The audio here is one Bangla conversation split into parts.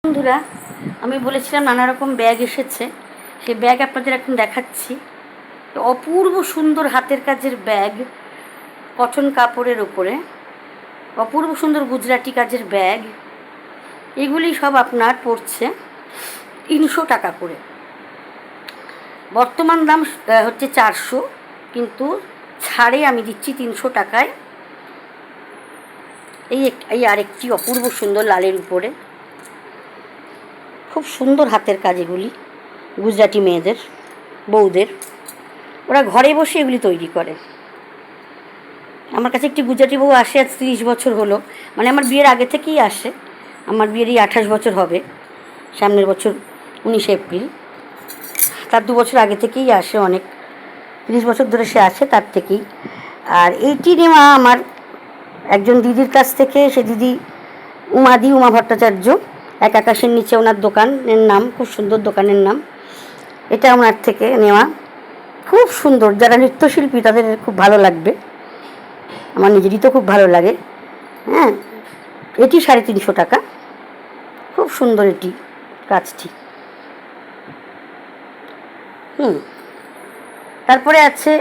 বন্ধুরা, আমি বলেছিলাম নানা রকম ব্যাগ এসেছে। সেই ব্যাগ আপনাদের এখন দেখাচ্ছি। অপূর্ব সুন্দর হাতের কাজের ব্যাগ, কটন কাপড়ের ওপরে অপূর্ব সুন্দর গুজরাটি কাজের ব্যাগ। এগুলি সব আপনার পড়ছে 300 টাকা করে। বর্তমান দাম হচ্ছে 400, কিন্তু ছাড়ে আমি দিচ্ছি 300 টাকায়। এই আরেকটি অপূর্ব সুন্দর লালের উপরে, খুব সুন্দর হাতের কাজ। এগুলি গুজরাটি মেয়েদের, বউদের, ওরা ঘরে বসে এগুলি তৈরি করে। আমার কাছে একটি গুজরাটি বউ আসে, আজ 30 বছর হলো, মানে আমার বিয়ের আগে থেকেই আসে। আমার বিয়ের 28 বছর হবে সামনের বছর 19 এপ্রিল। তার 2 বছর আগে থেকেই আসে, অনেক 30 বছর ধরে সে আসে তার থেকেই। আর এইটি নেওয়া আমার একজন দিদির কাছ থেকে। সে দিদি উমা ভট্টাচার্য, এক আকাশের নিচে ওনার দোকানের নাম, খুব সুন্দর দোকানের নাম। এটা ওনার থেকে নেওয়া, খুব সুন্দর। যারা নৃত্যশিল্পী তাদের খুব ভালো লাগবে, আমার নিজেরই তো খুব ভালো লাগে। হ্যাঁ, এটি 350 টাকা, খুব সুন্দর এটি কাজটি। তারপরে আছে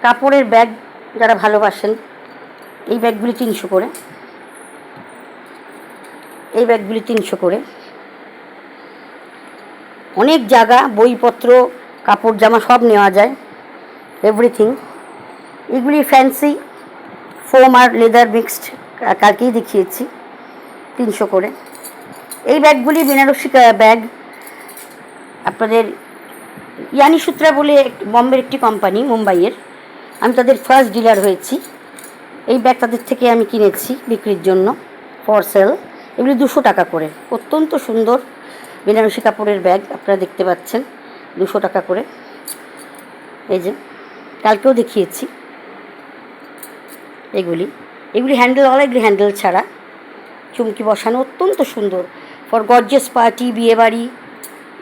কাপড়ের ব্যাগ, যারা ভালোবাসেন। এই ব্যাগগুলি 300 করে, এই ব্যাগগুলি 300 করে। অনেক জায়গা, বইপত্র, কাপড় জামা সব নেওয়া যায়, এভরিথিং। এগুলি ফ্যান্সি ফোম আর লেদার মিক্সড, কালকেই দেখিয়েছি, 300 করে। এই ব্যাগগুলি বেনারসি ব্যাগ। আপনাদের ইয়ানি সূত্রা বলে বম্বের একটি কোম্পানি, মুম্বাইয়ের, আমি তাদের ফার্স্ট ডিলার হয়েছি। এই ব্যাগ তাদের থেকে আমি কিনেছি বিক্রির জন্য, ফর সেল। এগুলি 200 টাকা করে, অত্যন্ত সুন্দর বেনারসি কাপড়ের ব্যাগ। আপনারা দেখতে পাচ্ছেন 200 টাকা করে। এই যে কালকেও দেখিয়েছি এগুলি হ্যান্ডেলওয়ালা, এগুলি হ্যান্ডেল ছাড়া, চুমকি বসানো, অত্যন্ত সুন্দর ফর গর্জিয়াস পার্টি, বিয়েবাড়ি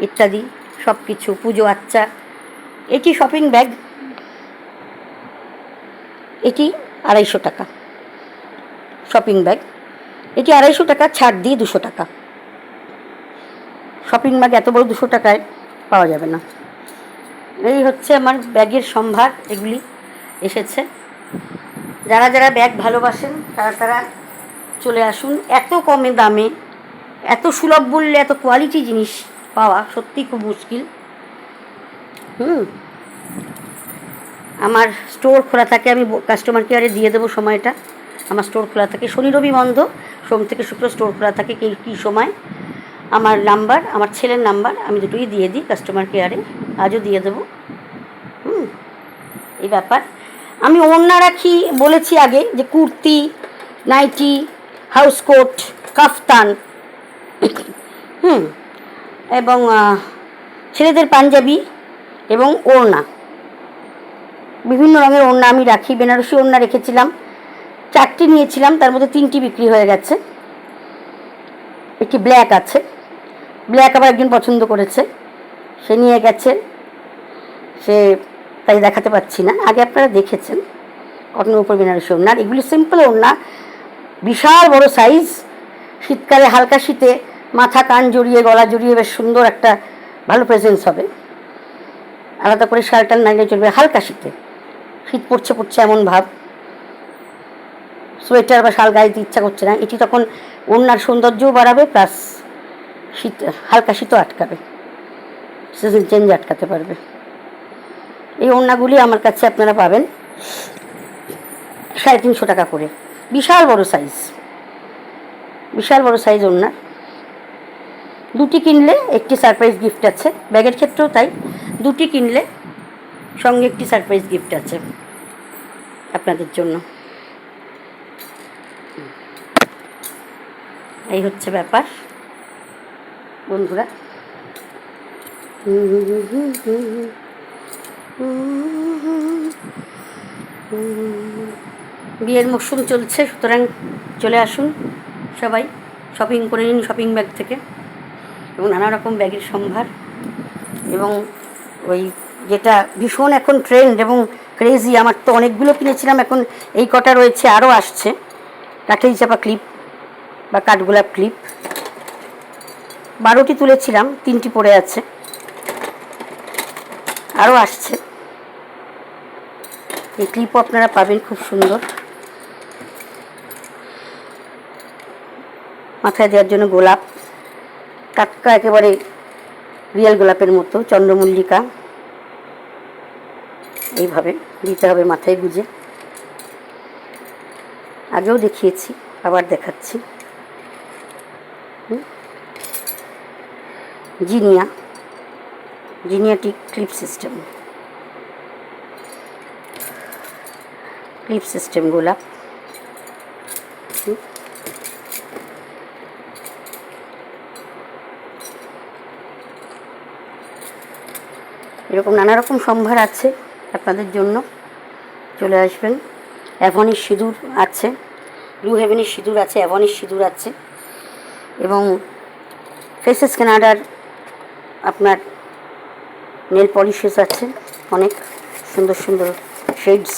ইত্যাদি সব কিছু, পুজো আচ্চা। এটি শপিং ব্যাগ, এটি 250 টাকা শপিং ব্যাগ। এটি 250 টাকা, ছাড় দিয়ে 200 টাকা। শপিং ব্যাগ এত বড় 200 টাকায় পাওয়া যাবে না। এই হচ্ছে আমার ব্যাগের সম্ভার, এগুলি এসেছে। যারা যারা ব্যাগ ভালোবাসেন তারা চলে আসুন। এত কমে দামে, এত সুলভ মূল্যে এত কোয়ালিটি জিনিস পাওয়া সত্যিই খুব মুশকিল। আমার স্টোর খোলা থাকে, আমি কাস্টমার কেয়ারে দিয়ে দেবো সময়টা। আমার স্টোর খোলা থাকে, শনি রবি বন্ধ, সোম থেকে শুক্র স্টোর খোলা থাকে। কী সময়, আমার নাম্বার, আমার ছেলের নাম্বার, আমি দুটোই দিয়ে দিই কাস্টমার কেয়ারে, আজও দিয়ে দেবো। এই ব্যাপার। আমি ওড়না রাখি, বলেছি আগে, যে কুর্তি, নাইটি, হাউস কোট, কাফতান, এবং ছেলেদের পাঞ্জাবি এবং ওড়না, বিভিন্ন রঙের ওড়না আমি রাখি। বেনারসি ওড়না রেখেছিলাম 4টি, নিয়েছিলাম, তার মধ্যে 3টি বিক্রি হয়ে গেছে। একটি ব্ল্যাক আছে, ব্ল্যাক আবার একজন পছন্দ করেছে, সে নিয়ে গেছে, সে তাই দেখাতে পাচ্ছি না। আগে আপনারা দেখেছেন কটনের উপর বেনারসি ওড়না। আর এগুলি সিম্পল ওড়না, বিশাল বড় সাইজ। শীতকালে, হালকা শীতে মাথা কান জড়িয়ে, গলা জড়িয়ে বেশ সুন্দর একটা ভালো প্রেজেন্স হবে। আলাদা করে শার্টাল নাইলে চলবে। হালকা শীতে, শীত পড়ছে এমন ভাব, সোয়েটার বা শাল গায়ে দিতে ইচ্ছা করছে না। এটি তখন ওড়নার সৌন্দর্যও বাড়াবে, প্লাস শীত, হালকা শীতও আটকাবে, সিজন চেঞ্জ আটকাতে পারবে। এই ওড়নাগুলি আমার কাছে আপনারা পাবেন 350 টাকা করে। বিশাল বড় সাইজ, বিশাল বড় সাইজ ওড়না। 2টি কিনলে একটি সারপ্রাইজ গিফট আছে। ব্যাগের ক্ষেত্রেও তাই, 2টি কিনলে সঙ্গে একটি সারপ্রাইজ গিফট আছে আপনাদের জন্য। এই হচ্ছে ব্যাপার বন্ধুরা। বিয়ের মরশুম চলছে, সুতরাং চলে আসুন সবাই, শপিং করে নিন শপিং ব্যাগ থেকে। এবং নানা রকম ব্যাগের সম্ভার, এবং ওই যেটা ভীষণ এখন ট্রেন্ড এবং ক্রেজি, আমার তো অনেকগুলো কিনেছিলাম, এখন এই কটা রয়েছে, আরও আসছে, কাঠেই চাপা ক্লিপ বা কাঠগোলাপ ক্লিপ। 12টি তুলেছিলাম, 3টি পড়ে আছে, আরও আসছে। এই ক্লিপও আপনারা পাবেন, খুব সুন্দর। মাথায় দেওয়ার জন্য গোলাপ, টাটকা একেবারে রিয়েল গোলাপের মতো, চন্দ্রমল্লিকা। এইভাবে দিতে হবে মাথায় গুজে। আগেও দেখিয়েছি, আবার দেখাচ্ছি। জিনিয়াটি ক্লিপ সিস্টেম গোলাপ। এরকম নানা রকম সম্ভার আছে আপনাদের জন্য, চলে আসবেন। অ্যাভনের সিঁদুর আছে, ব্লু হেভেনের সিঁদুর আছে, অ্যাভনের সিঁদুর আছে, এবং ফেসেস কানাডার আপনার নেল পলিশেস আছে, অনেক সুন্দর সুন্দর শেডস।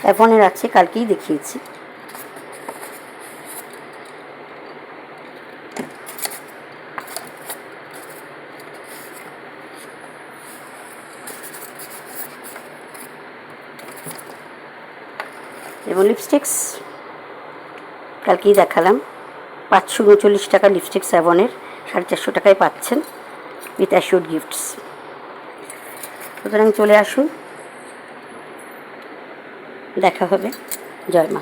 অ্যাভনের আছে, কালকেই দেখিয়েছি। এবং লিপস্টিক্স কালকেই দেখালাম, 539 টাকা লিপস্টিক্স অ্যাভনের, 450 টাকায় পাচ্ছেন উইথ অ্যাশিওর্ড গিফটস। সুতরাং চলে আসুন, দেখা হবে। জয় মা।